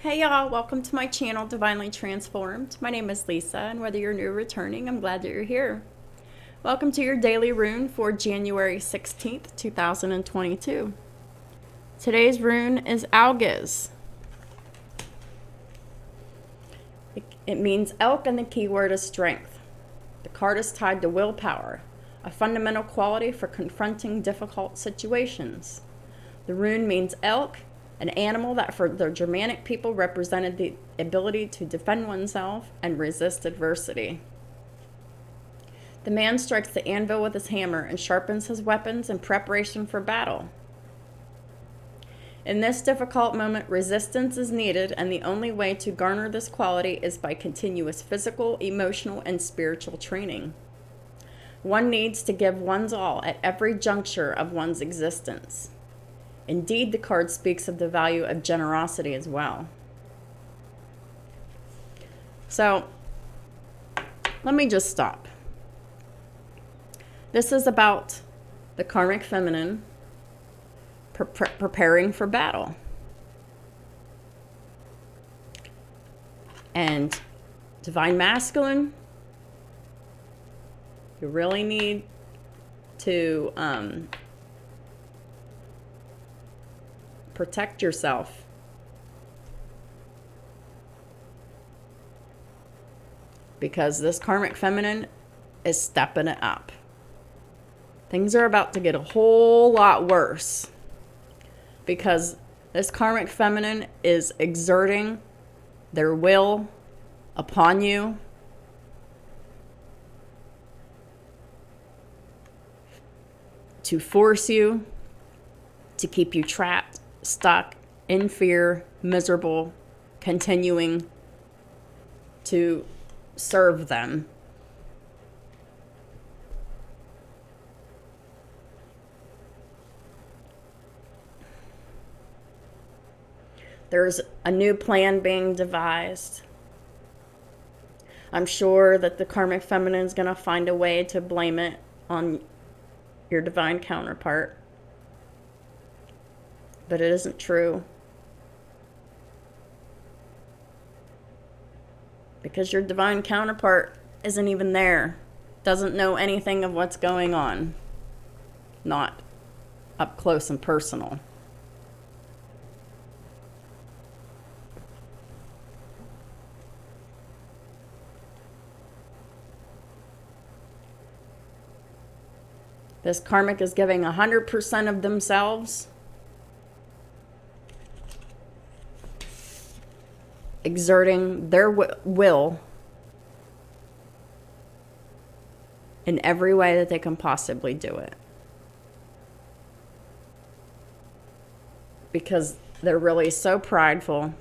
Hey y'all, welcome to my channel, Divinely Transformed. My name is Lisa, and whether you're new or returning, I'm glad that you're here. Welcome to your daily rune for January 16th, 2022. Today's rune is Algiz. It means elk, and the keyword is strength. The card is tied to willpower, a fundamental quality for confronting difficult situations. The rune means elk, an animal that for the Germanic people represented the ability to defend oneself and resist adversity. The man strikes the anvil with his hammer and sharpens his weapons in preparation for battle. In this difficult moment, resistance is needed, and the only way to garner this quality is by continuous physical, emotional, and spiritual training. One needs to give one's all at every juncture of one's existence. Indeed, the card speaks of the value of generosity as well. So, let me just stop. This is about the karmic feminine preparing for battle. And divine masculine, you really need to protect yourself. Because this karmic feminine is stepping it up. Things are about to get a whole lot worse. Because this karmic feminine is exerting their will upon you. To force you, to keep you trapped, stuck, in fear, miserable, continuing to serve them. There's a new plan being devised. I'm sure that the karmic feminine is going to find a way to blame it on your divine counterpart. But it isn't true. Because your divine counterpart isn't even there. Doesn't know anything of what's going on. Not up close and personal. This karmic is giving 100% of themselves, exerting their will in every way that they can possibly do it. Because they're really so prideful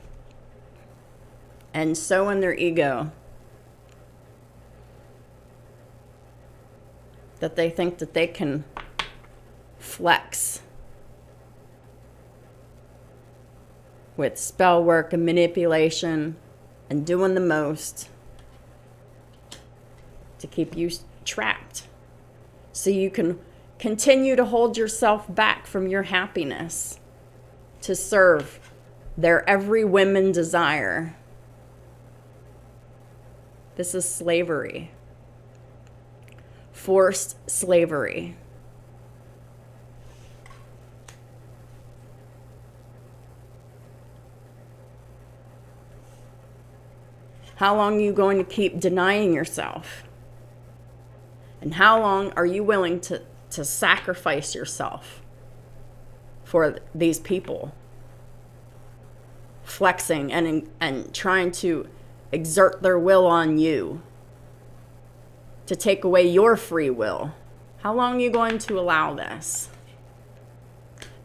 and so in their ego that they think that they can flex with spell work and manipulation and doing the most to keep you trapped. So you can continue to hold yourself back from your happiness to serve their every whim and desire. This is slavery. Forced slavery. How long are you going to keep denying yourself? And how long are you willing to sacrifice yourself for these people? Flexing and trying to exert their will on you. To take away your free will. How long are you going to allow this?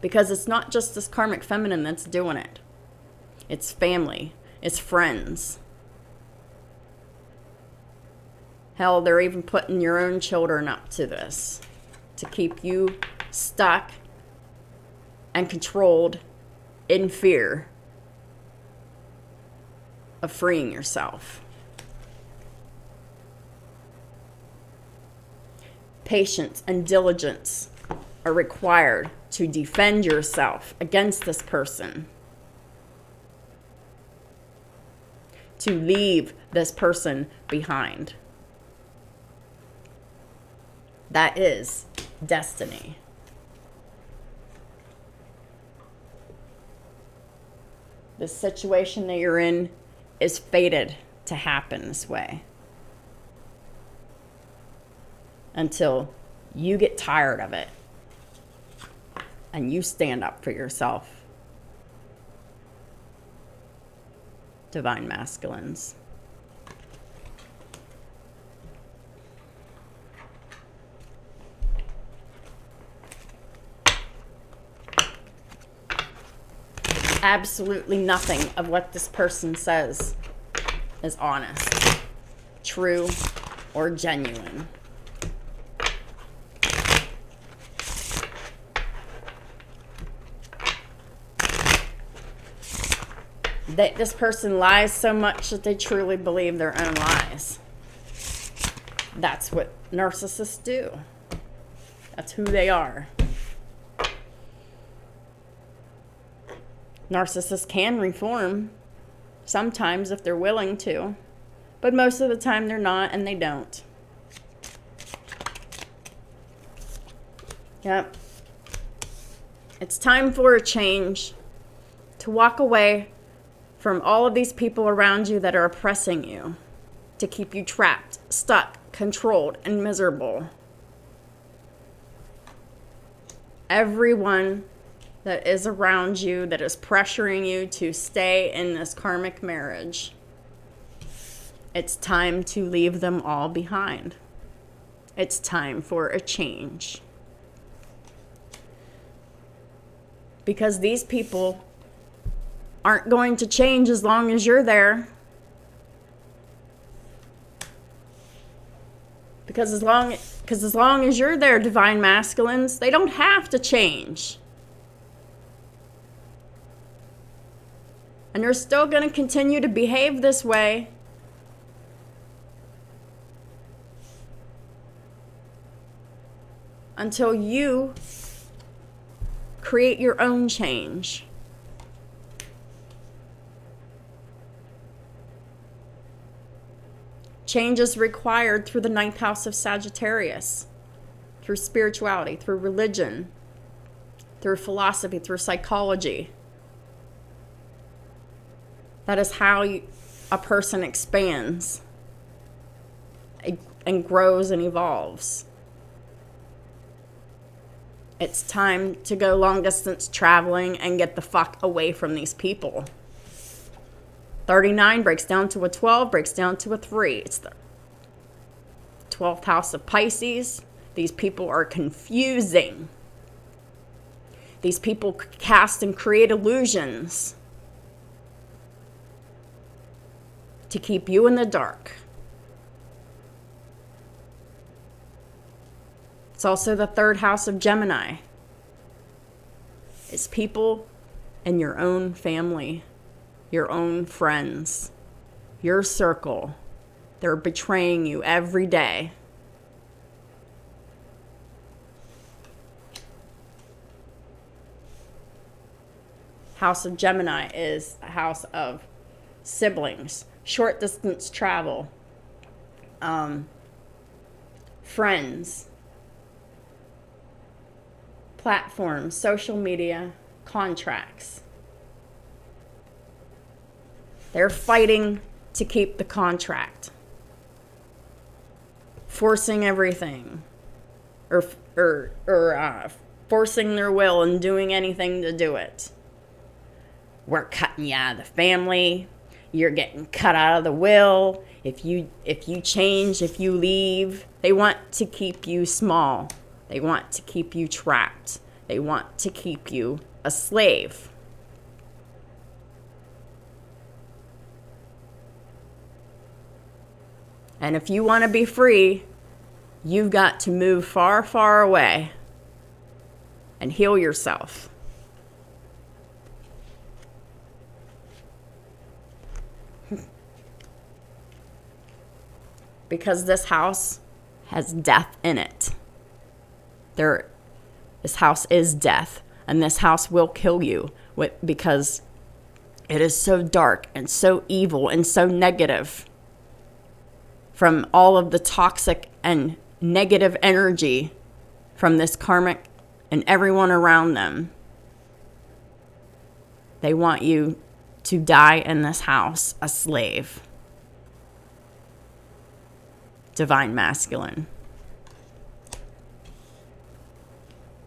Because it's not just this karmic feminine that's doing it. It's family. It's friends. Hell, they're even putting your own children up to this. To keep you stuck and controlled in fear of freeing yourself. Patience and diligence are required to defend yourself against this person. to leave this person behind. That is destiny. The situation that you're in is fated to happen this way until you get tired of it and you stand up for yourself. Divine masculines. Absolutely nothing of what this person says is honest, true, or genuine. This person lies so much that they truly believe their own lies. That's what narcissists do. That's who they are. Narcissists can reform sometimes if they're willing to, but most of the time they're not, and they don't. Yep. It's time for a change, to walk away from all of these people around you that are oppressing you, to keep you trapped, stuck, controlled, and miserable. Everyone that is around you that is pressuring you to stay in this karmic marriage, it's time to leave them all behind. It's time for a change. Because these people aren't going to change as long as you're there. Because as long as you're there, divine masculines, they don't have to change. And they're still going to continue to behave this way until you create your own change. Change is required through the 9th house of Sagittarius, through spirituality, through religion, through philosophy, through psychology. That is how a person expands and grows and evolves. It's time to go long distance traveling and get the fuck away from these people. 39 breaks down to a 12, breaks down to a 3. It's the 12th house of Pisces. These people are confusing. These people cast and create illusions to keep you in the dark. It's also the 3rd house of Gemini. It's people in your own family, your own friends, your circle. They're betraying you every day. House of Gemini is a house of siblings, short distance travel, friends, platforms, social media, contracts. They're fighting to keep the contract, forcing everything, or forcing their will and doing anything to do it. We're cutting you out of the family. You're getting cut out of the will. If you change, if you leave, they want to keep you small. They want to keep you trapped. They want to keep you a slave. And if you want to be free, you've got to move far, far away and heal yourself. Because this house has death in it. This house is death, and this house will kill you because It is so dark and so evil and so negative from all of the toxic and negative energy from this karmic and everyone around them. They want you to die in this house a slave. Divine masculine.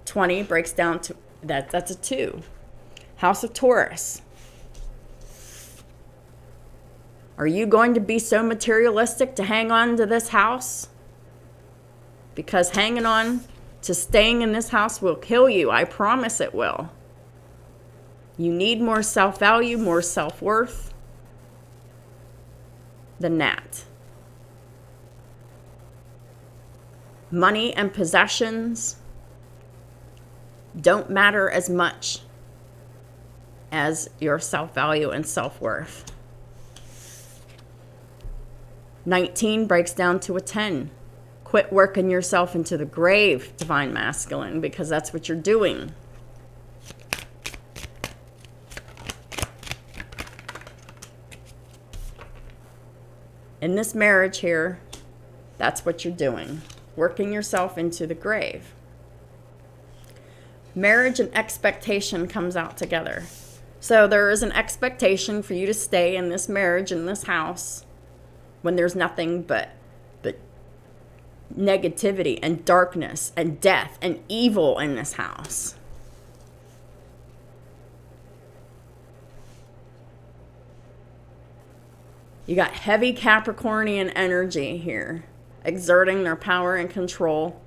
20 breaks down to that's a 2. House of Taurus. Are you going to be so materialistic to hang on to this house? Because hanging on to staying in this house will kill you. I promise it will. You need more self-value, more self-worth than that. Money and possessions don't matter as much as your self-value and self-worth. 19 breaks down to a 10. Quit working yourself into the grave, divine masculine, because that's what you're doing. In this marriage here, that's what you're doing. Working yourself into the grave. Marriage and expectation comes out together. So there is an expectation for you to stay in this marriage, in this house, when there's nothing but negativity and darkness and death and evil in this house. You got heavy Capricornian energy here, exerting their power and control.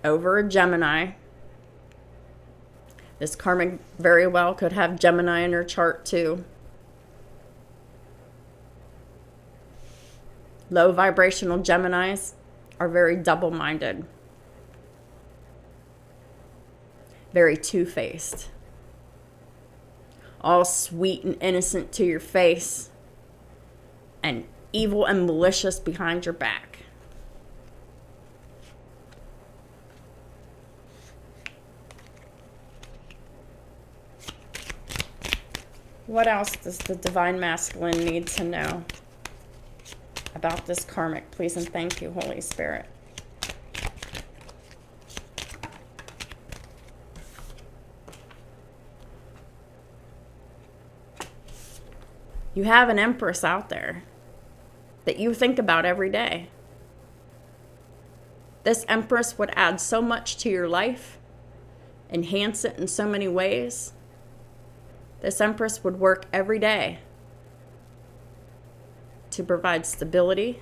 Over a Gemini. This karmic very well could have Gemini in her chart too. Low vibrational Geminis are very double-minded. Very two-faced. All sweet and innocent to your face, and evil and malicious behind your back. What else does the divine masculine need to know about this karmic? Please and thank you, Holy Spirit. You have an Empress out there that you think about every day. This Empress would add so much to your life, enhance it in so many ways. This Empress would work every day to provide stability,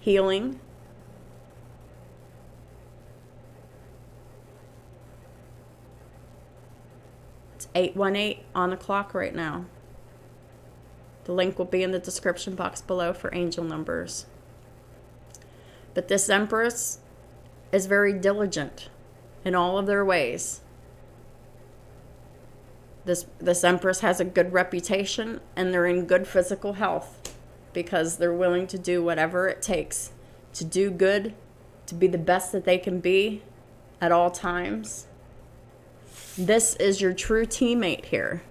healing, it's 818 on the clock right now. The link will be in the description box below for angel numbers. But this Empress is very diligent in all of their ways. This Empress has a good reputation, and they're in good physical health because they're willing to do whatever it takes to do good, to be the best that they can be at all times. This is your true teammate here,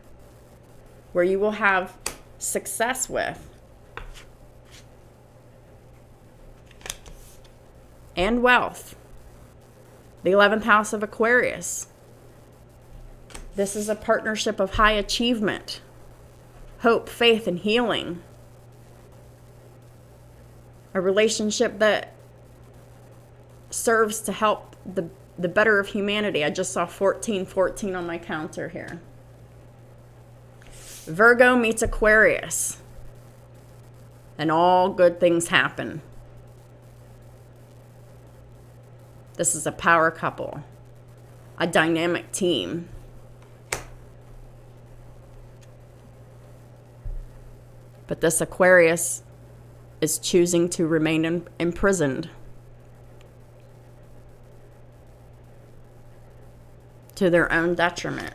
where you will have success with. And wealth. The 11th house of Aquarius. This is a partnership of high achievement, hope, faith, and healing. A relationship that serves to help the better of humanity. I just saw 1414 on my counter here. Virgo meets Aquarius, and all good things happen. This is a power couple, a dynamic team. But this Aquarius is choosing to remain imprisoned to their own detriment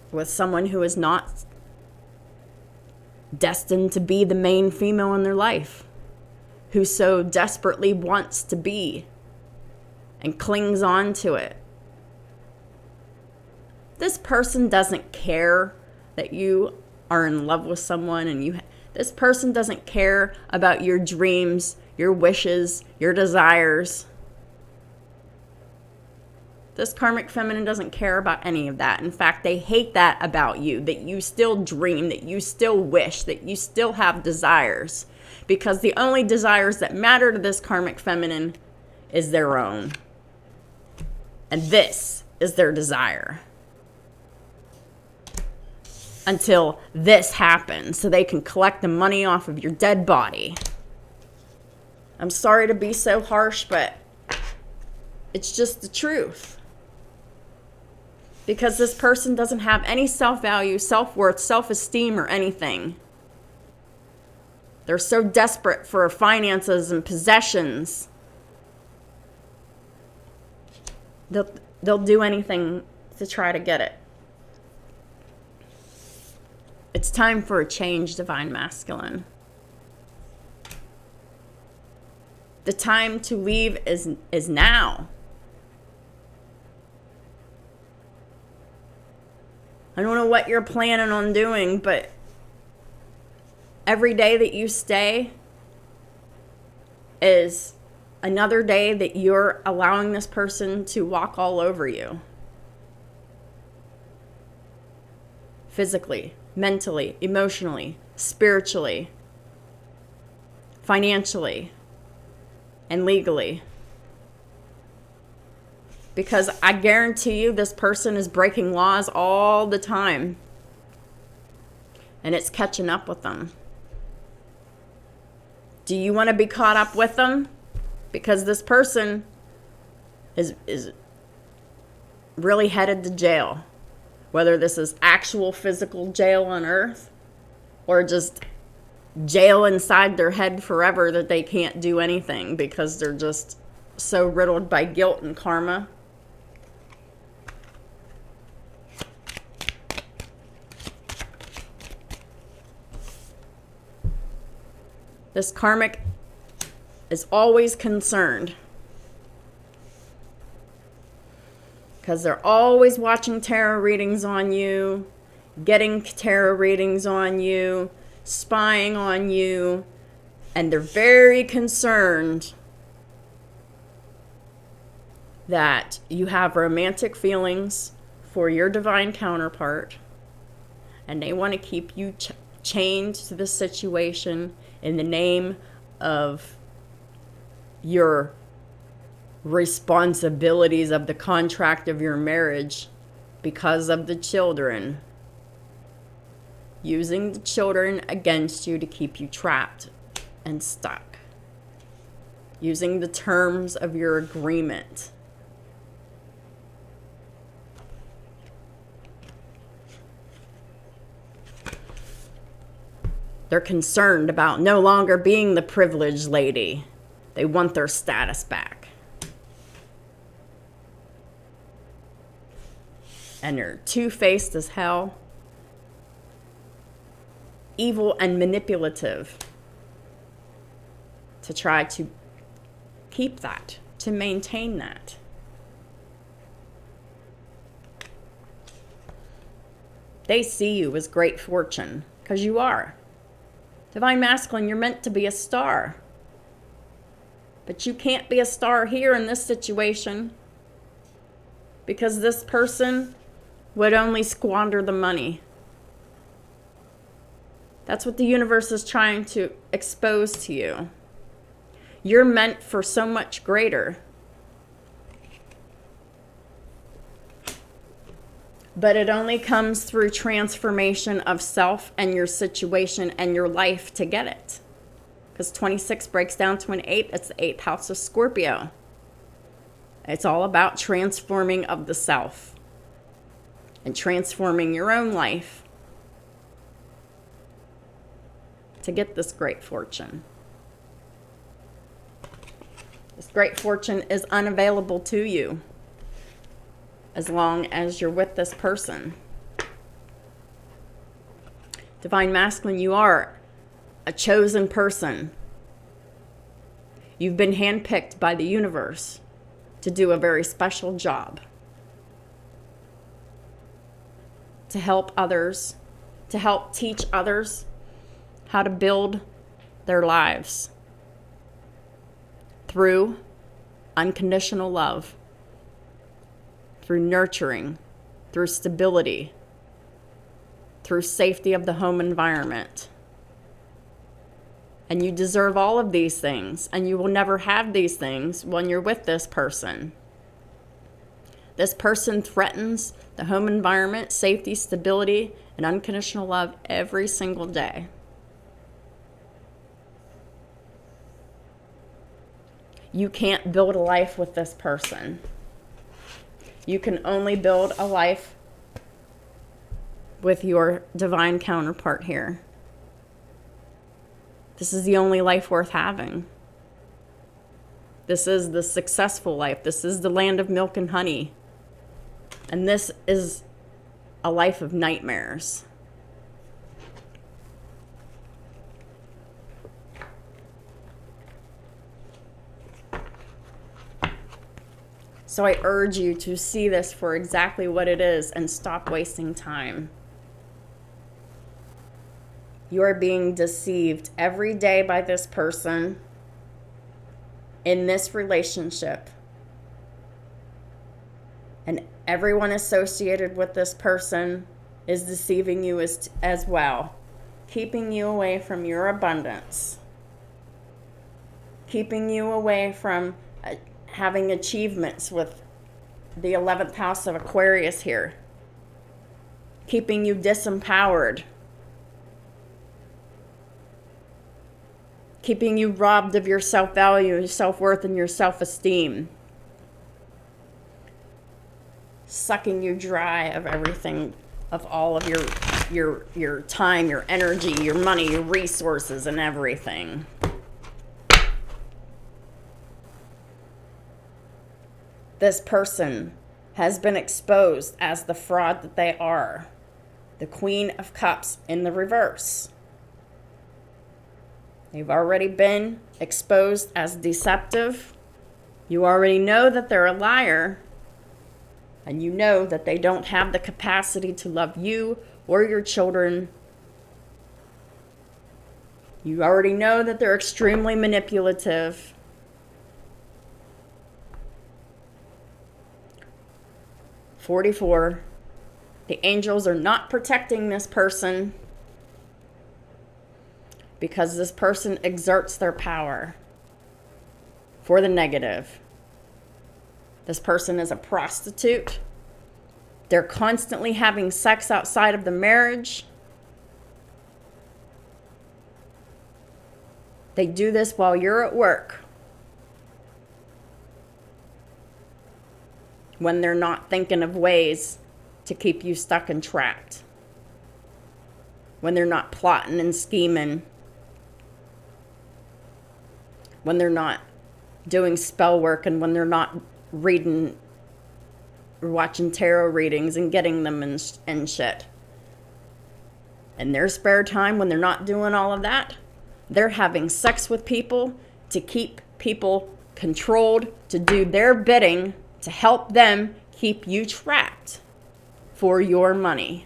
with someone who is not destined to be the main female in their life. who so desperately wants to be and clings on to it. This person doesn't care that you are in love with someone, and this person doesn't care about your dreams, your wishes, your desires. This karmic feminine doesn't care about any of that. In fact, they hate that about you, that you still dream, that you still wish, that you still have desires. Because the only desires that matter to this karmic feminine is their own. And this is their desire. Until this happens, so they can collect the money off of your dead body. I'm sorry to be so harsh, but it's just the truth. Because this person doesn't have any self-value, self-worth, self-esteem, or anything. They're so desperate for finances and possessions. They'll do anything to try to get it. It's time for a change, Divine Masculine. The time to leave is now. I don't know what you're planning on doing, but every day that you stay is another day that you're allowing this person to walk all over you. Physically, mentally, emotionally, spiritually, financially, and legally. Because I guarantee you this person is breaking laws all the time. And it's catching up with them. Do you want to be caught up with them? Because this person is really headed to jail. Whether this is actual physical jail on earth or just jail inside their head forever that they can't do anything because they're just so riddled by guilt and karma. This karmic is always concerned because they're always watching tarot readings on you, getting tarot readings on you, spying on you, and they're very concerned that you have romantic feelings for your divine counterpart, and they want to keep you chained to the situation in the name of your responsibilities of the contract of your marriage because of the children. Using the children against you to keep you trapped and stuck. Using the terms of your agreement. They're concerned about no longer being the privileged lady. They want their status back. And they're two-faced as hell. Evil and manipulative. To try to keep that. To maintain that. They see you as great fortune. Because you are. Divine Masculine, you're meant to be a star. But you can't be a star here in this situation because this person would only squander the money. That's what the universe is trying to expose to you. You're meant for so much greater. But it only comes through transformation of self and your situation and your life to get it. Because 26 breaks down to an 8. It's the 8th house of Scorpio. It's all about transforming of the self. And transforming your own life. To get this great fortune. This great fortune is unavailable to you. As long as you're with this person. Divine Masculine, you are a chosen person. You've been handpicked by the universe to do a very special job. To help others, to help teach others how to build their lives through unconditional love, through nurturing, through stability, through safety of the home environment. And you deserve all of these things, and you will never have these things when you're with this person. This person threatens the home environment, safety, stability, and unconditional love every single day. You can't build a life with this person. You can only build a life with your divine counterpart here. This is the only life worth having. This is the successful life. This is the land of milk and honey. And this is a life of nightmares. So I urge you to see this for exactly what it is and stop wasting time. You are being deceived every day by this person in this relationship. And everyone associated with this person is deceiving you as well, keeping you away from your abundance, keeping you away from having achievements with the 11th house of Aquarius here, keeping you disempowered, keeping you robbed of your self-value, your self-worth, and your self-esteem, sucking you dry of everything, of all of your time, your energy, your money, your resources, and everything. This person has been exposed as the fraud that they are, the Queen of Cups in the reverse. They've already been exposed as deceptive. You already know that they're a liar, and you know that they don't have the capacity to love you or your children. You already know that they're extremely manipulative. "44. The angels are not protecting this person because this person exerts their power for the negative. This person is a prostitute. They're constantly having sex outside of the marriage. They do this while you're at work, when they're not thinking of ways to keep you stuck and trapped, when they're not plotting and scheming, when they're not doing spell work, and when they're not reading or watching tarot readings and getting them and shit. In their spare time, when they're not doing all of that, they're having sex with people to keep people controlled, to do their bidding, to help them keep you trapped for your money.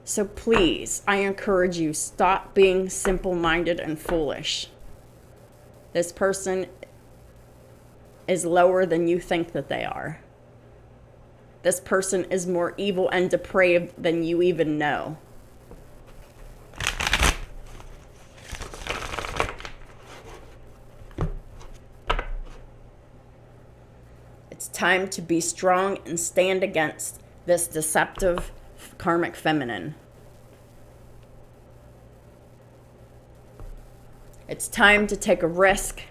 So please, I encourage you, stop being simple-minded and foolish. This person is lower than you think that they are. This person is more evil and depraved than you even know. It's time to be strong and stand against this deceptive karmic feminine. It's time to take a risk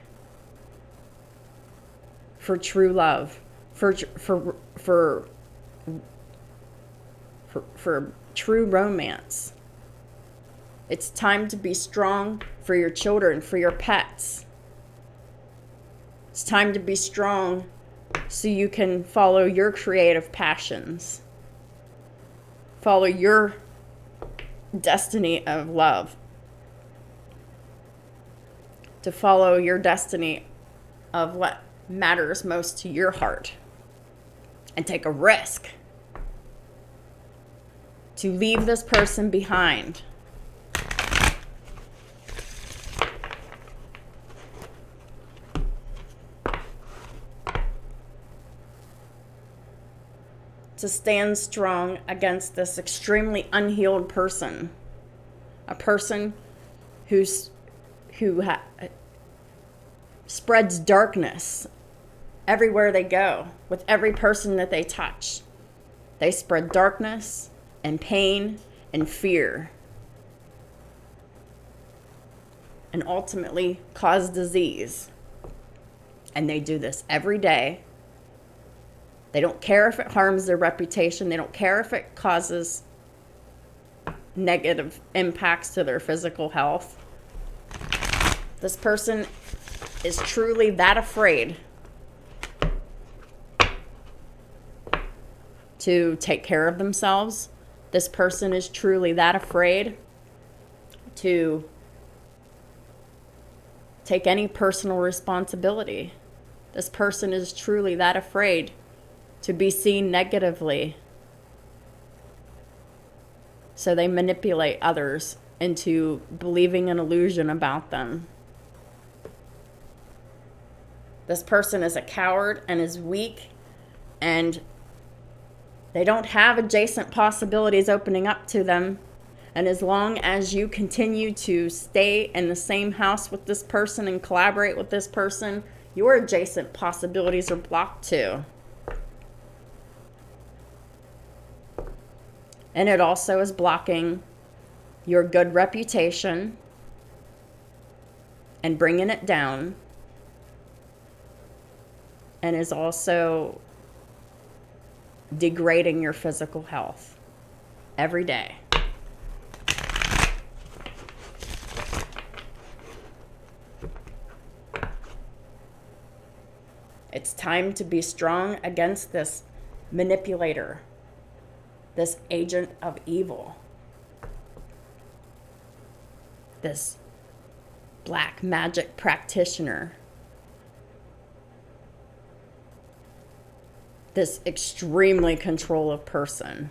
for true love, for true romance. It's time to be strong for your children, for your pets. It's time to be strong so you can follow your creative passions. Follow your destiny of love. to follow your destiny of what matters most to your heart and take a risk to leave this person behind. To stand strong against this extremely unhealed person, a person who spreads darkness everywhere they go. With every person that they touch, they spread darkness and pain and fear, and ultimately cause disease. And they do this every day. They don't care if it harms their reputation. They don't care if it causes negative impacts to their physical health. This person is truly that afraid to take care of themselves. This person is truly that afraid to take any personal responsibility. This person is truly that afraid to be seen negatively. So they manipulate others into believing an illusion about them. This person is a coward and is weak, and they don't have adjacent possibilities opening up to them. And as long as you continue to stay in the same house with this person and collaborate with this person, your adjacent possibilities are blocked too. And it also is blocking your good reputation and bringing it down, and is also degrading your physical health every day. It's time to be strong against this manipulator, this agent of evil, this black magic practitioner, this extremely controlling person.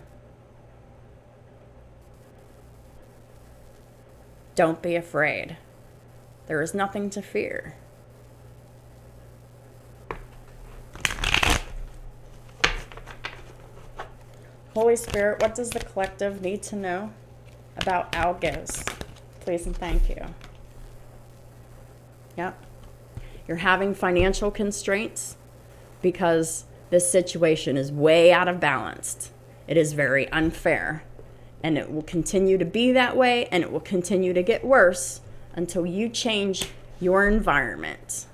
Don't be afraid. There is nothing to fear. Holy Spirit, what does the collective need to know about algos? Please and thank you. Yep. You're having financial constraints because this situation is way out of balance. It is very unfair. And it will continue to be that way, and it will continue to get worse until you change your environment.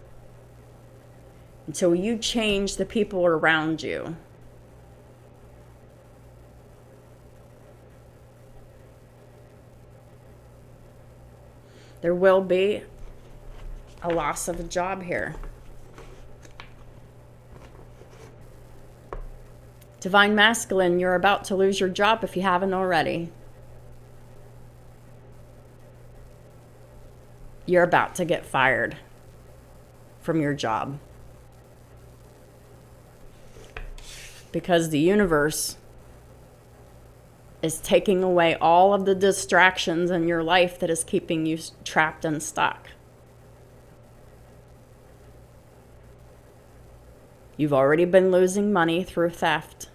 Until you change the people around you. There will be a loss of a job here. Divine Masculine, you're about to lose your job if you haven't already. You're about to get fired from your job. Because the universe is taking away all of the distractions in your life that is keeping you trapped and stuck. You've already been losing money through theft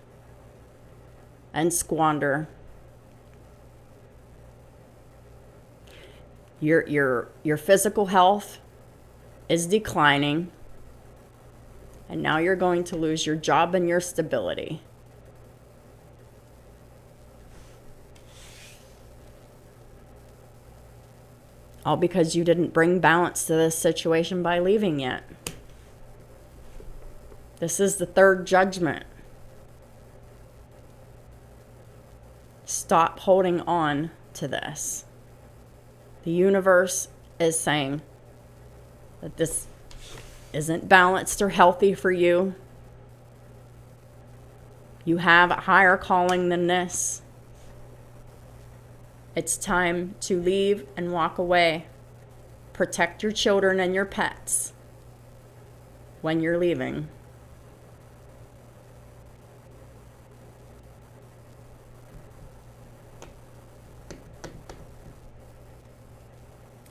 and squander. Your physical health is declining, and now you're going to lose your job and your stability. All because you didn't bring balance to this situation by leaving yet. This is the third judgment. Stop holding on to this. The universe is saying that this isn't balanced or healthy for you. You have a higher calling than this. It's time to leave and walk away. Protect your children and your pets when you're leaving.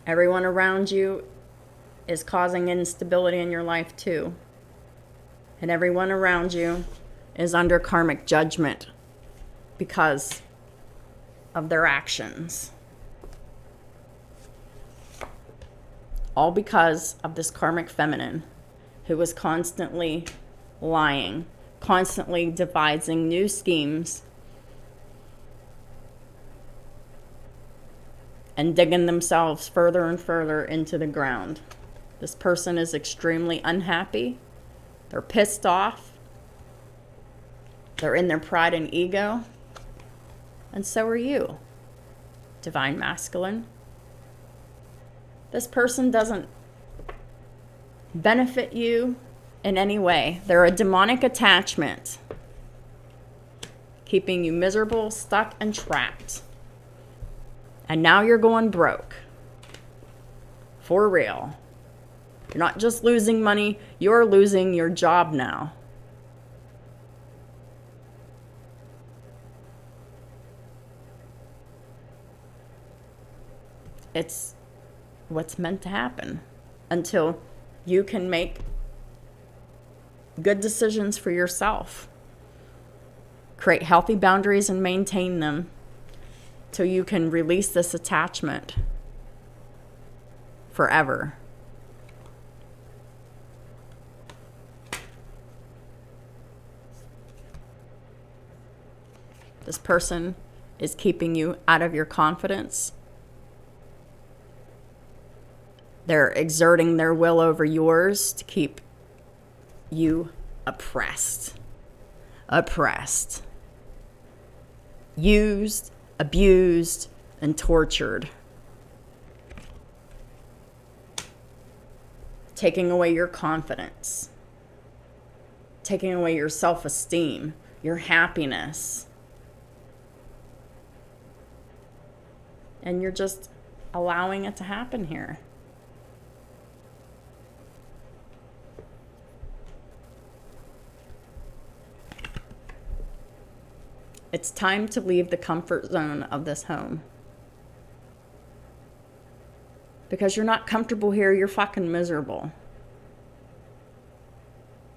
Everyone around you is causing instability in your life too. And everyone around you is under karmic judgment because of their actions. All because of this karmic feminine who was constantly lying, constantly devising new schemes, and digging themselves further and further into the ground. This person is extremely unhappy. They're pissed off. They're in their pride and ego. And so are you, Divine Masculine. This person doesn't benefit you in any way. They're a demonic attachment, keeping you miserable, stuck, and trapped. And now you're going broke. For real. You're not just losing money, you're losing your job now. It's what's meant to happen until you can make good decisions for yourself. Create healthy boundaries and maintain them till you can release this attachment forever. This person is keeping you out of your confidence. They're exerting their will over yours to keep you oppressed, used, abused, and tortured. Taking away your confidence, taking away your self-esteem, your happiness. And you're just allowing it to happen here. It's time to leave the comfort zone of this home. Because you're not comfortable here, you're fucking miserable.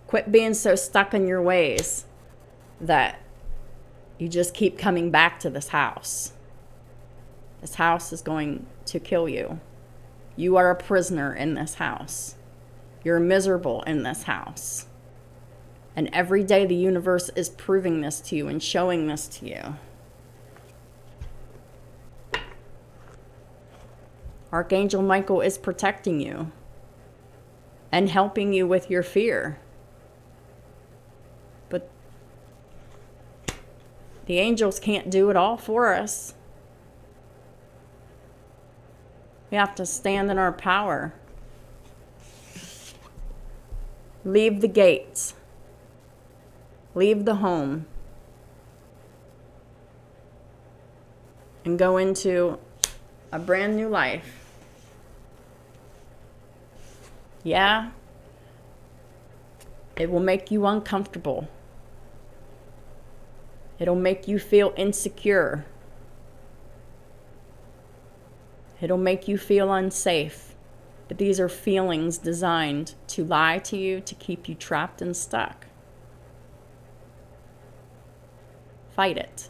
Quit being so stuck in your ways that you just keep coming back to this house. This house is going to kill you. You are a prisoner in this house. You're miserable in this house. And every day the universe is proving this to you and showing this to you. Archangel Michael is protecting you and helping you with your fear. But the angels can't do it all for us. We have to stand in our power. Leave the gates. Leave the home. And go into a brand new life. Yeah, it will make you uncomfortable. It'll make you feel insecure. It'll make you feel unsafe. But these are feelings designed to lie to you, to keep you trapped and stuck. Fight it.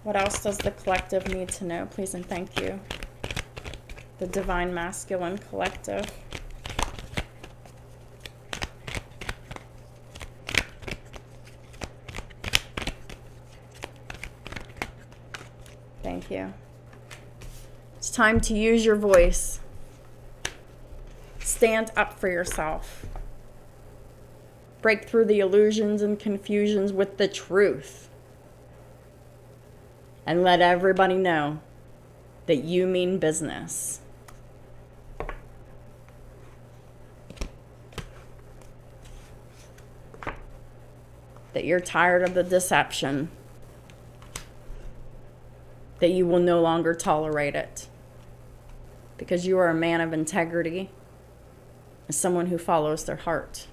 What else does the collective need to know? Please and thank you. The Divine Masculine Collective. Thank you. It's time to use your voice. Stand up for yourself. Break through the illusions and confusions with the truth. And let everybody know that you mean business. That you're tired of the deception. that you will no longer tolerate it. Because you are a man of integrity and someone who follows their heart.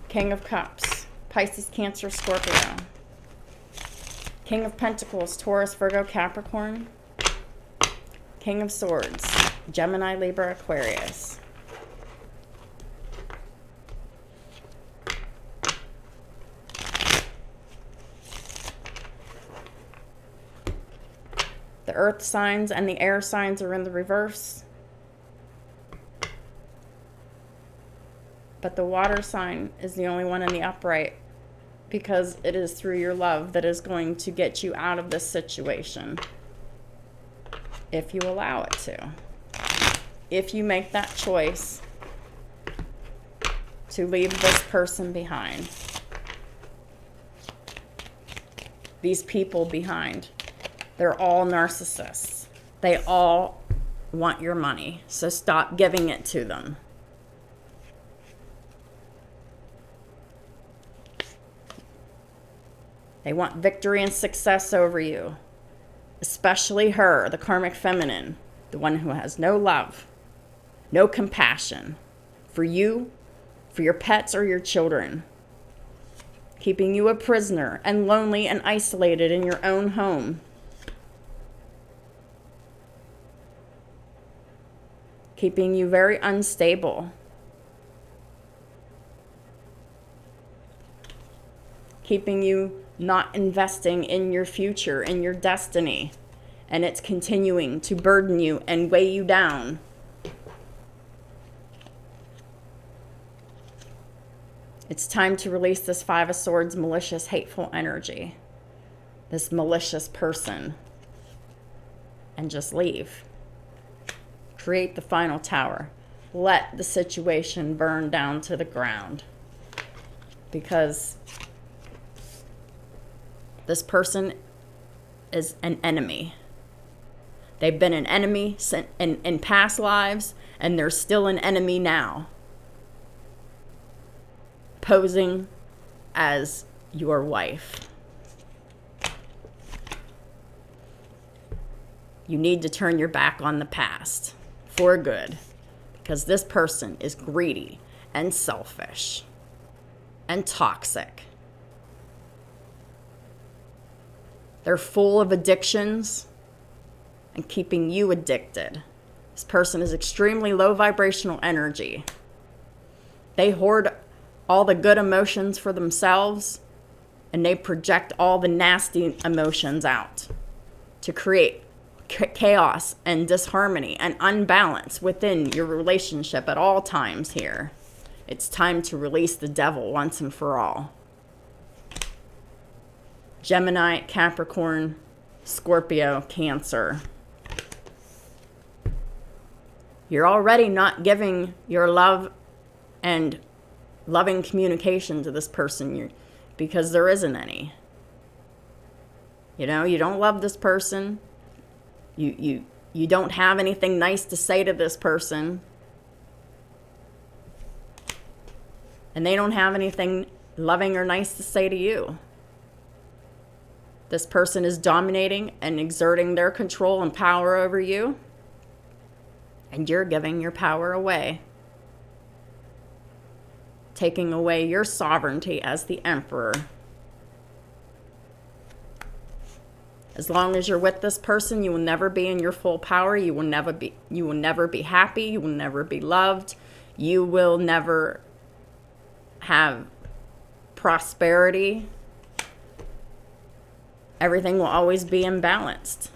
King of Cups, Pisces, Cancer, Scorpio. King of Pentacles, Taurus, Virgo, Capricorn. King of Swords, Gemini, Libra, Aquarius. The earth signs and the air signs are in the reverse. But the water sign is the only one in the upright, because it is through your love that is going to get you out of this situation, if you allow it to. If you make that choice to leave this person behind, these people behind. They're all narcissists. They all want your money, so stop giving it to them. They want victory and success over you, especially her, the karmic feminine, the one who has no love, no compassion for you, for your pets or your children, keeping you a prisoner and lonely and isolated in your own home. Keeping you very unstable. Keeping you not investing in your future, in your destiny, and it's continuing to burden you and weigh you down. It's time to release this Five of Swords malicious, hateful energy, this malicious person, and just leave. Create the final tower. Let the situation burn down to the ground, because this person is an enemy. They've been an enemy in past lives, and they're still an enemy now, posing as your wife. You need to turn your back on the past for good, because this person is greedy and selfish and toxic. They're full of addictions and keeping you addicted. This person is extremely low vibrational energy. They hoard all the good emotions for themselves, and they project all the nasty emotions out to create chaos and disharmony and unbalance within your relationship at all times here. It's time to release the devil once and for all. Gemini, Capricorn, Scorpio, Cancer. You're already not giving your love and loving communication to this person because there isn't any. You know, you don't love this person. You don't have anything nice to say to this person. And they don't have anything loving or nice to say to you. This person is dominating and exerting their control and power over you, and you're giving your power away, taking away your sovereignty as the emperor. As long as you're with this person, you will never be in your full power. You will never be happy. You will never be loved. You will never have prosperity. Everything will always be imbalanced.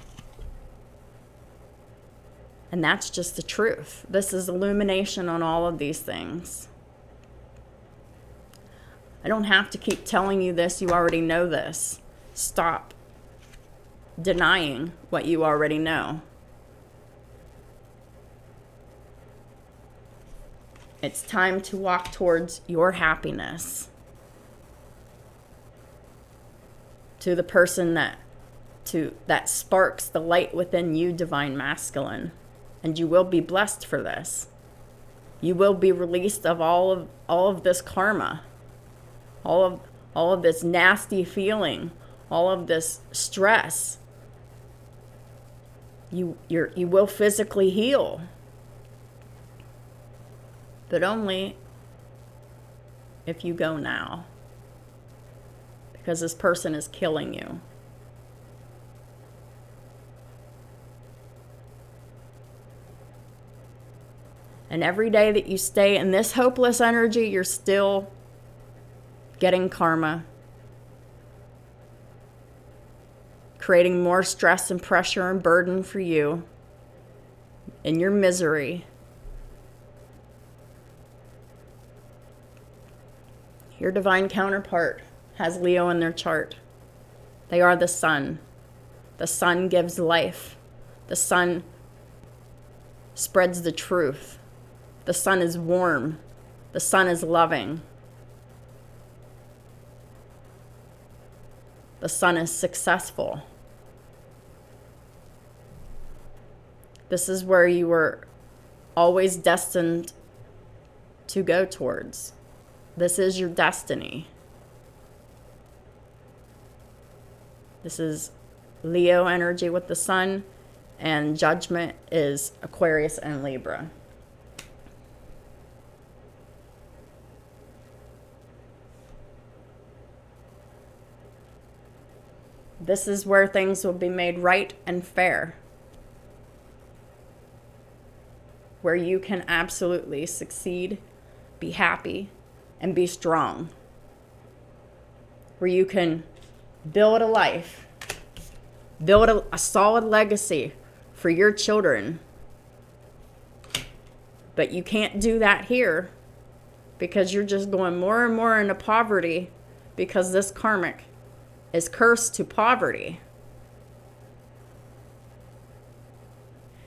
And that's just the truth. This is illumination on all of these things. I don't have to keep telling you this. You already know this. Stop denying what you already know. It's time to walk towards your happiness. To the person that sparks the light within you, divine masculine. And you will be blessed for this. You will be released of all of this karma, all of this nasty feeling, all of this stress. You will physically heal, but only if you go now, because this person is killing you. And every day that you stay in this hopeless energy, you're still getting karma, creating more stress and pressure and burden for you in your misery. Your divine counterpart has Leo in their chart. They are the sun. The sun gives life. The sun spreads the truth. The sun is warm. The sun is loving. The sun is successful. This is where you were always destined to go towards. This is your destiny. This is Leo energy with the sun, and judgment is Aquarius and Libra. This is where things will be made right and fair. Where you can absolutely succeed, be happy, and be strong. Where you can build a life, build a solid legacy for your children. But you can't do that here because you're just going more and more into poverty, because this karmic is cursed to poverty.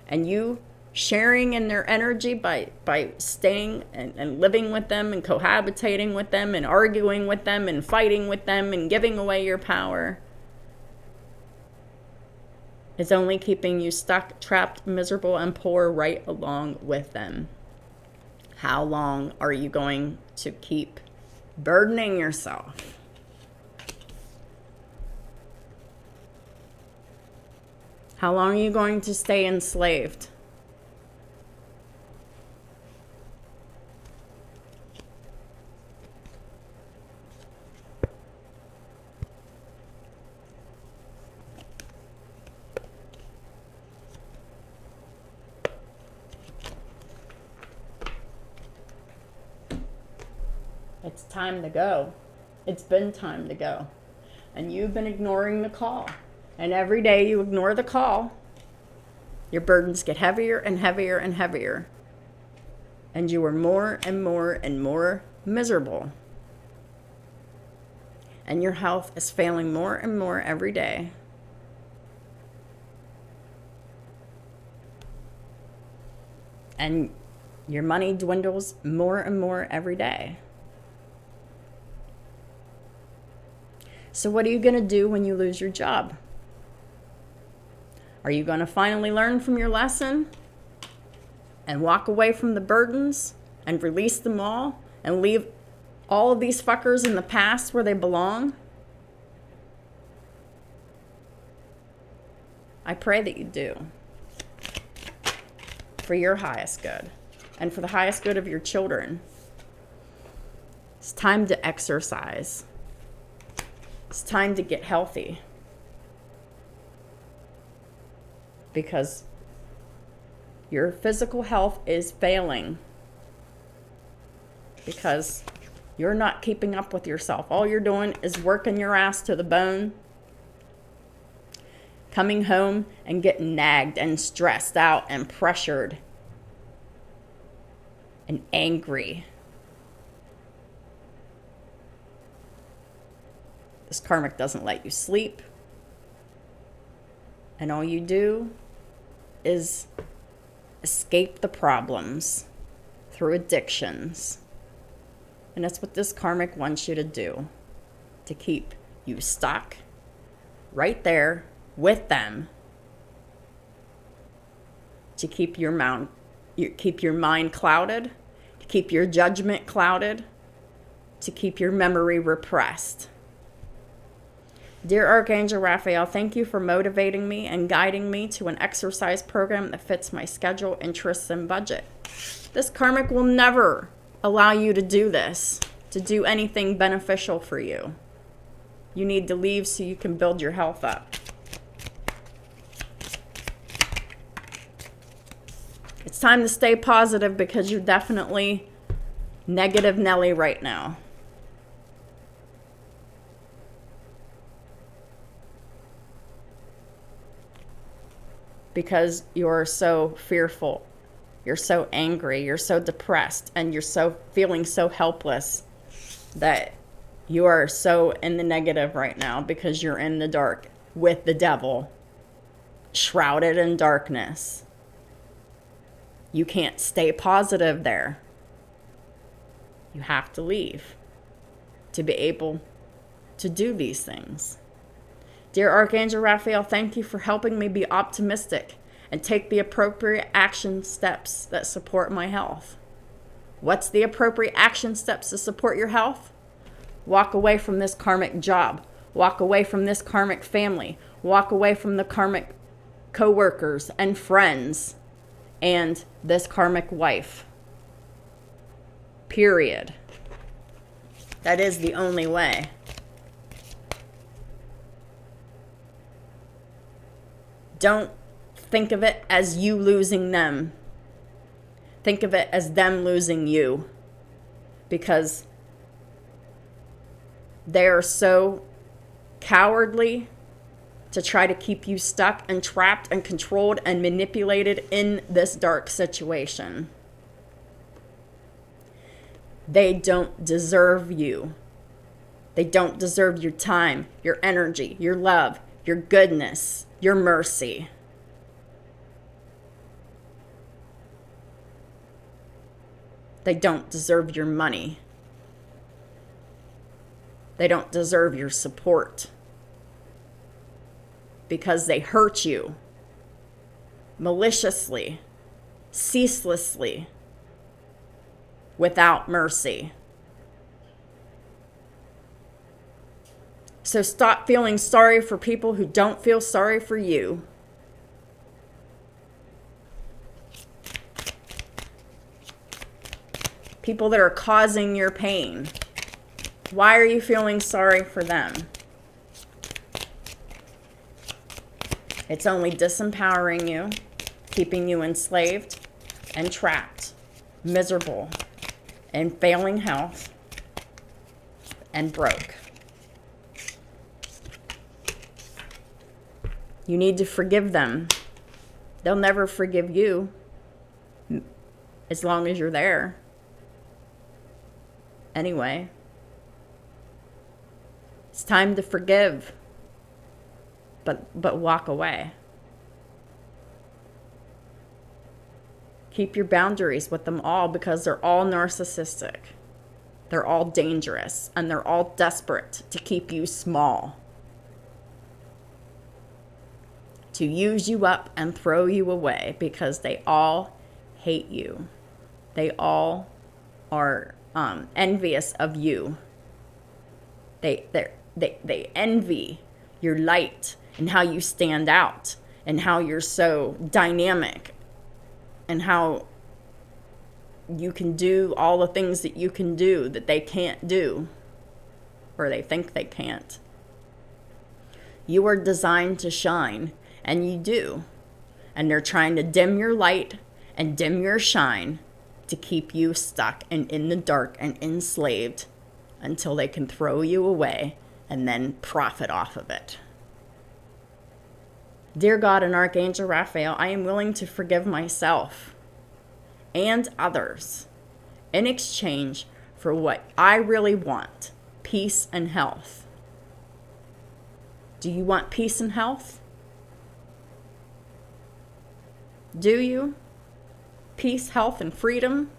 And you sharing in their energy by staying and living with them and cohabitating with them and arguing with them and fighting with them and giving away your power is only keeping you stuck, trapped, miserable, and poor right along with them. How long are you going to keep burdening yourself? How long are you going to stay enslaved? It's time to go. It's been time to go. And you've been ignoring the call. And every day you ignore the call, your burdens get heavier and heavier and heavier. And you are more and more and more miserable. And your health is failing more and more every day. And your money dwindles more and more every day. So what are you going to do when you lose your job? Are you going to finally learn from your lesson and walk away from the burdens and release them all and leave all of these fuckers in the past where they belong? I pray that you do, for your highest good and for the highest good of your children. It's time to exercise. It's time to get healthy. Because your physical health is failing. Because you're not keeping up with yourself. All you're doing is working your ass to the bone. Coming home and getting nagged and stressed out and pressured. And angry. This karmic doesn't let you sleep. And all you do is escape the problems through addictions. And that's what this karmic wants you to do, to keep you stuck right there with them, to keep your mind clouded, to keep your judgment clouded, to keep your memory repressed. Dear Archangel Raphael, thank you for motivating me and guiding me to an exercise program that fits my schedule, interests, and budget. This karmic will never allow you to do this, to do anything beneficial for you. You need to leave so you can build your health up. It's time to stay positive because you're definitely negative Nelly right now. Because you're so fearful, you're so angry, you're so depressed, and you're so feeling so helpless that you are so in the negative right now because you're in the dark with the devil, shrouded in darkness. You can't stay positive there. You have to leave to be able to do these things. Dear Archangel Raphael, thank you for helping me be optimistic and take the appropriate action steps that support my health. What's the appropriate action steps to support your health? Walk away from this karmic job. Walk away from this karmic family. Walk away from the karmic co-workers and friends and this karmic wife. Period. That is the only way. Don't think of it as you losing them. Think of it as them losing you. Because they are so cowardly to try to keep you stuck and trapped and controlled and manipulated in this dark situation. They don't deserve you. They don't deserve your time, your energy, your love, your goodness, your mercy. They don't deserve your money. They don't deserve your support because they hurt you maliciously, ceaselessly, without mercy. So stop feeling sorry for people who don't feel sorry for you. People that are causing your pain. Why are you feeling sorry for them? It's only disempowering you, keeping you enslaved and trapped, miserable, in failing health, and broke. You need to forgive them. They'll never forgive you as long as you're there. Anyway, it's time to forgive, but walk away. Keep your boundaries with them all because they're all narcissistic. They're all dangerous, and they're all desperate to keep you small, to use you up and throw you away because they all hate you. They all are envious of you. They envy your light and how you stand out and how you're so dynamic and how you can do all the things that you can do that they can't do, or they think they can't. You are designed to shine, and you do. And they're trying to dim your light and dim your shine to keep you stuck and in the dark and enslaved until they can throw you away and then profit off of it. Dear God and Archangel Raphael, I am willing to forgive myself and others in exchange for what I really want, peace and health. Do you want peace and health? Do you? Peace, health, and freedom?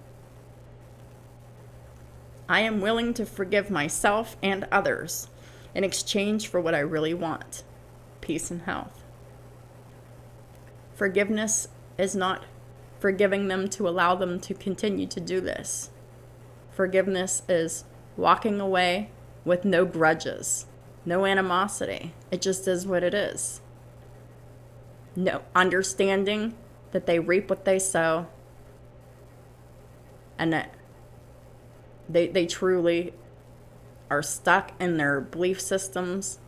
I am willing to forgive myself and others in exchange for what I really want, peace and health. Forgiveness is not forgiving them to allow them to continue to do this. Forgiveness is walking away with no grudges, no animosity. It just is what it is. No, understanding that they reap what they sow, and that they truly are stuck in their belief systems.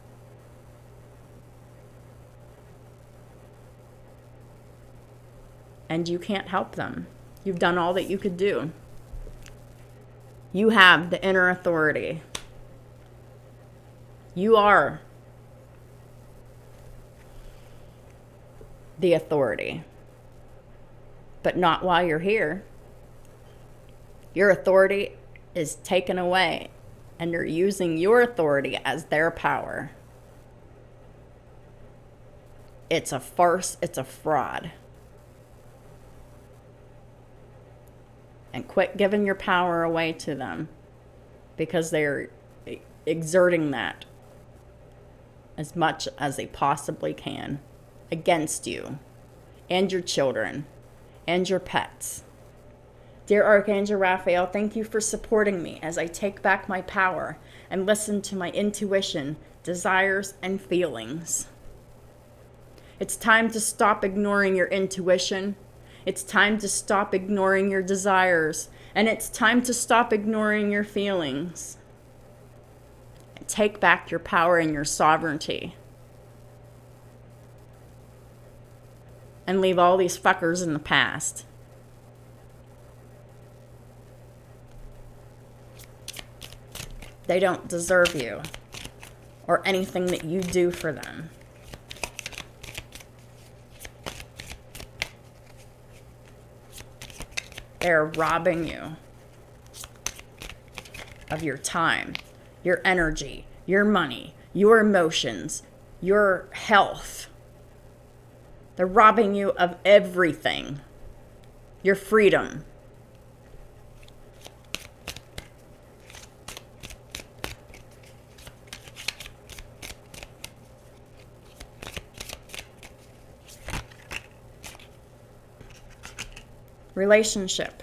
And you can't help them. You've done all that you could do. You have the inner authority. You are the authority. But not while you're here. Your authority is taken away, and they're using your authority as their power. It's a farce. It's a fraud. And quit giving your power away to them, because they're exerting that as much as they possibly can against you and your children and your pets. Dear Archangel Raphael, thank you for supporting me as I take back my power and listen to my intuition, desires, and feelings. It's time to stop ignoring your intuition. It's time to stop ignoring your desires. And it's time to stop ignoring your feelings. And take back your power and your sovereignty. And leave all these fuckers in the past. They don't deserve you or anything that you do for them. They're robbing you of your time, your energy, your money, your emotions, your health. They're robbing you of everything. Your freedom. Relationship.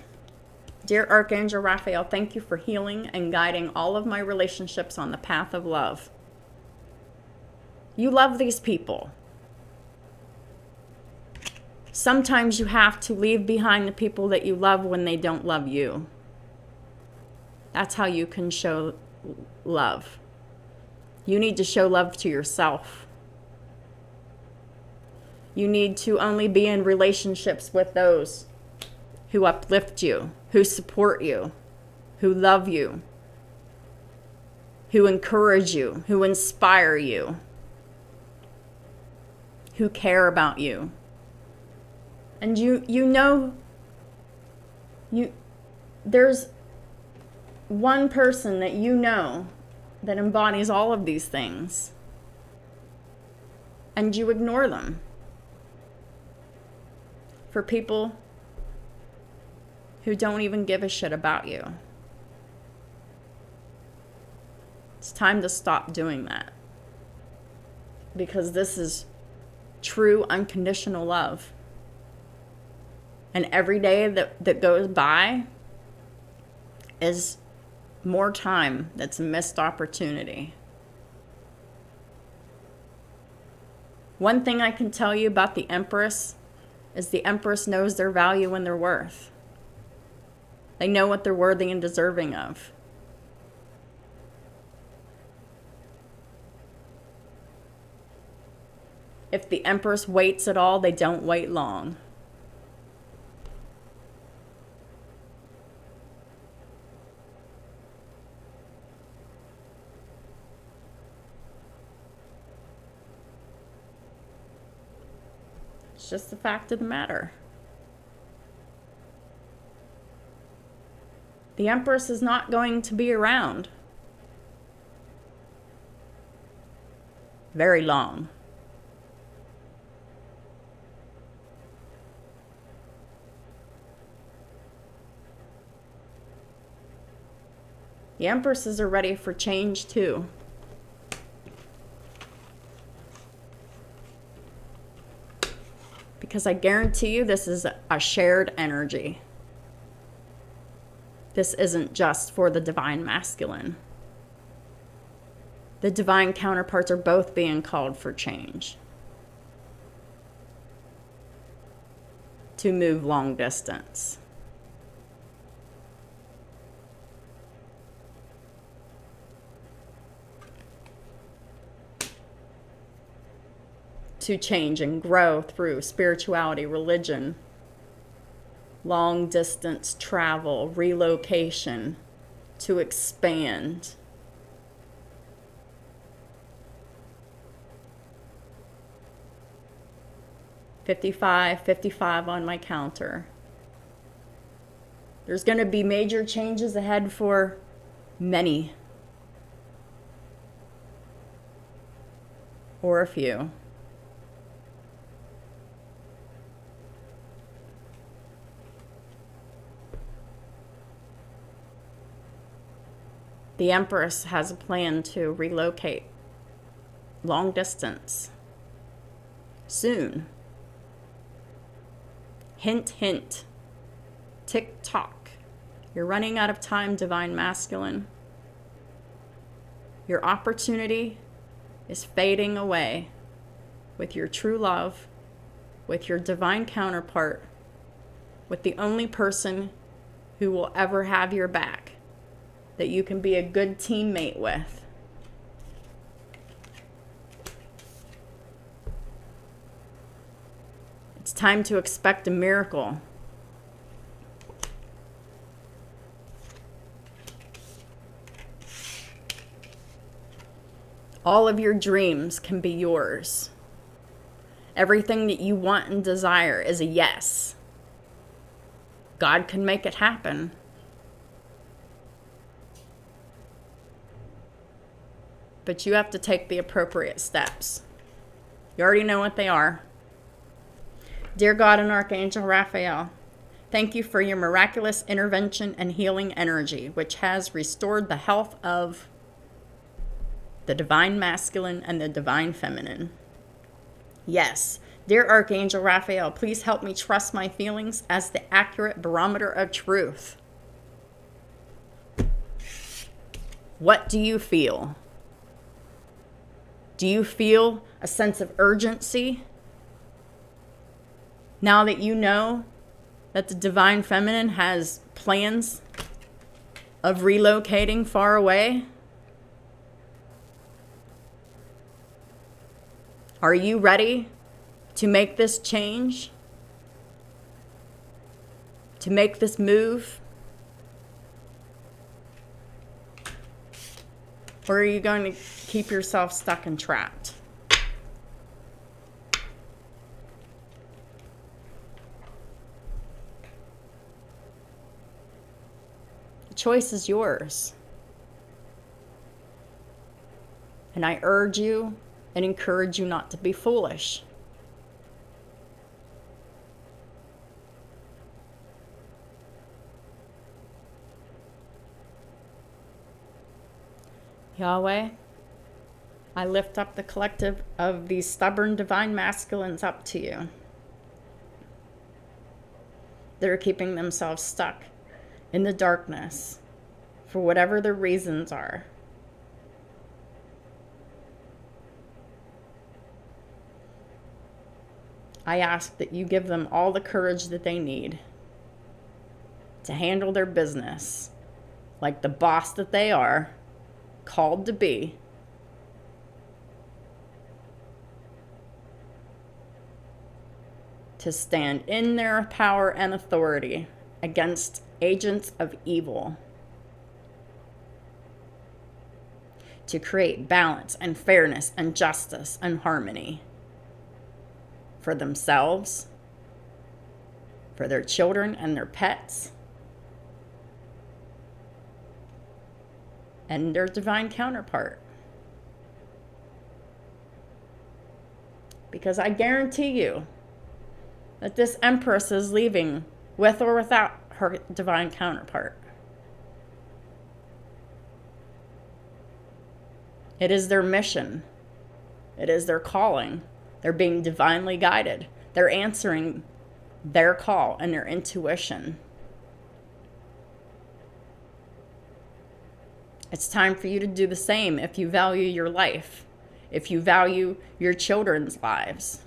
Dear Archangel Raphael, thank you for healing and guiding all of my relationships on the path of love. You love these people. Sometimes you have to leave behind the people that you love when they don't love you. That's how you can show love. You need to show love to yourself. You need to only be in relationships with those who uplift you, who support you, who love you, who encourage you, who inspire you, who care about you. And there's one person that you know that embodies all of these things, and you ignore them for people who don't even give a shit about you. It's time to stop doing that, because this is true unconditional love. And every day that goes by is more time that's a missed opportunity. One thing I can tell you about the Empress is the Empress knows their value and their worth. They know what they're worthy and deserving of. If the Empress waits at all, they don't wait long. It's just the fact of the matter. The Empress is not going to be around very long. The Empresses are ready for change too. Because I guarantee you this is a shared energy. This isn't just for the divine masculine. The divine counterparts are both being called for change. To move long distance. To change and grow through spirituality, religion, long distance travel, relocation, to expand. $55 on my counter. There's going to be major changes ahead for many. Or a few. The Empress has a plan to relocate long distance soon. Hint, hint. Tick tock. You're running out of time, divine masculine. Your opportunity is fading away with your true love, with your divine counterpart, with the only person who will ever have your back, that you can be a good teammate with. It's time to expect a miracle. All of your dreams can be yours. Everything that you want and desire is a yes. God can make it happen. But you have to take the appropriate steps. You already know what they are. Dear God and Archangel Raphael, thank you for your miraculous intervention and healing energy, which has restored the health of the divine masculine and the divine feminine. Yes, dear Archangel Raphael, please help me trust my feelings as the accurate barometer of truth. What do you feel? Do you feel a sense of urgency? Now that you know that the divine feminine has plans of relocating far away? Are you ready to make this change? To make this move? Or are you going to keep yourself stuck and trapped? The choice is yours. And I urge you and encourage you not to be foolish. Yahweh, I lift up the collective of these stubborn divine masculines up to you. They're keeping themselves stuck in the darkness for whatever their reasons are. I ask that you give them all the courage that they need to handle their business like the boss that they are, called to be, to stand in their power and authority against agents of evil, to create balance and fairness and justice and harmony for themselves, for their children and their pets, and their divine counterpart. Because I guarantee you that this Empress is leaving with or without her divine counterpart. It is their mission. It is their calling. They're being divinely guided. They're answering their call and their intuition. It's time for you to do the same if you value your life, if you value your children's lives.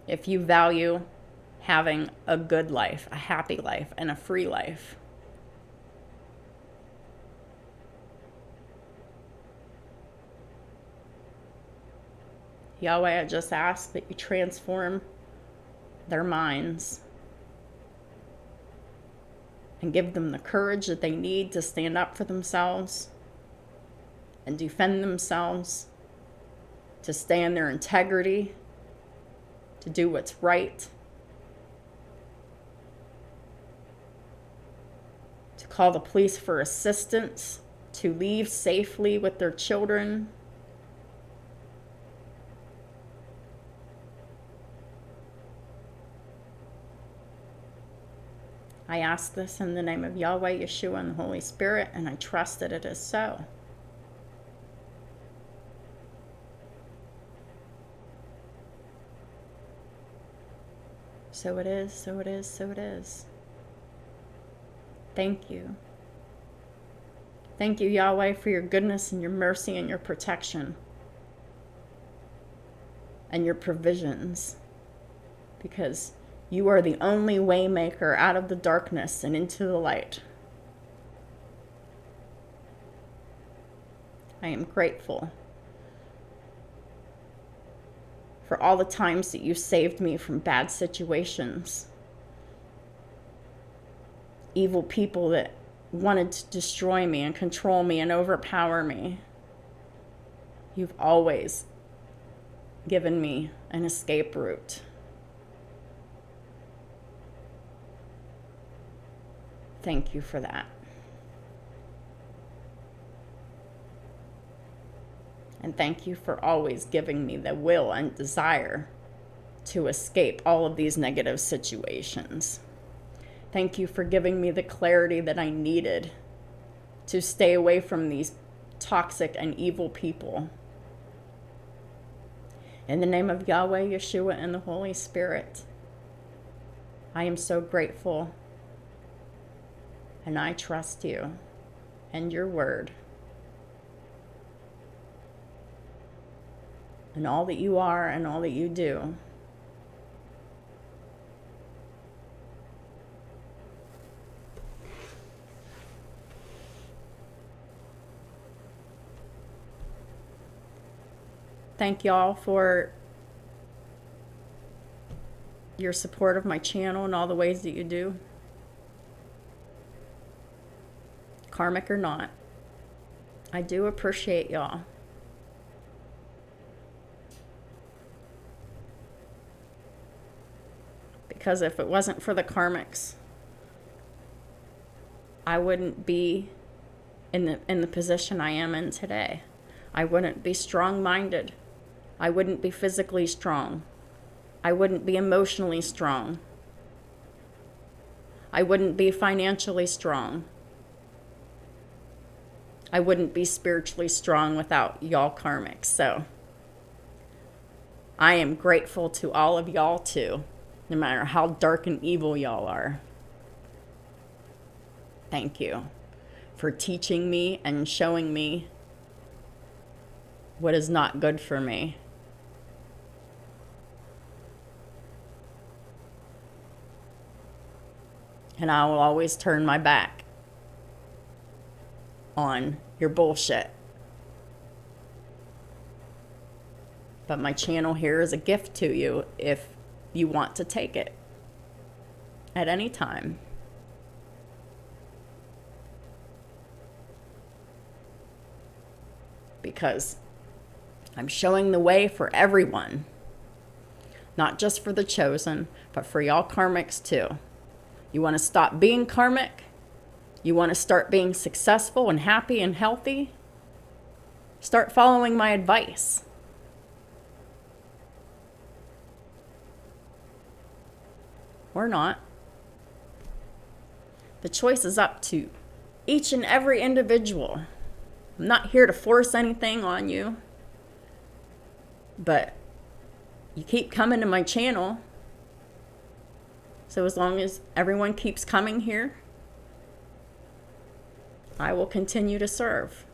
If you value having a good life, a happy life, and a free life. Yahweh, I just ask that you transform their minds and give them the courage that they need to stand up for themselves and defend themselves, to stay in their integrity, to do what's right, to call the police for assistance, to leave safely with their children. I ask this in the name of Yahweh, Yeshua, and the Holy Spirit, and I trust that it is so. So it is, so it is, so it is. Thank you. Thank you, Yahweh, for your goodness and your mercy and your protection and your provisions, because you are the only way maker out of the darkness and into the light. I am grateful for all the times that you saved me from bad situations, evil people that wanted to destroy me and control me and overpower me. You've always given me an escape route. Thank you for that. And thank you for always giving me the will and desire to escape all of these negative situations. Thank you for giving me the clarity that I needed to stay away from these toxic and evil people. In the name of Yahweh, Yeshua, and the Holy Spirit, I am so grateful, and I trust you and your word and all that you are and all that you do. Thank y'all for your support of my channel and all the ways that you do. Karmic or not, I do appreciate y'all. Because if it wasn't for the karmics, I wouldn't be in the position I am in today. I wouldn't be strong-minded. I wouldn't be physically strong. I wouldn't be emotionally strong. I wouldn't be financially strong. I wouldn't be spiritually strong without y'all karmics. So I am grateful to all of y'all too, no matter how dark and evil y'all are. Thank you for teaching me and showing me what is not good for me. And I will always turn my back on your bullshit. But my channel here is a gift to you if you want to take it at any time. Because I'm showing the way for everyone. Not just for the chosen, but for y'all karmics too. You want to stop being karmic? You want to start being successful and happy and healthy? Start following my advice. or not. The choice is up to each and every individual. I'm not here to force anything on you, but you keep coming to my channel. So as long as everyone keeps coming here, I will continue to serve.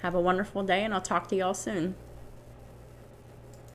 Have a wonderful day, and I'll talk to y'all soon.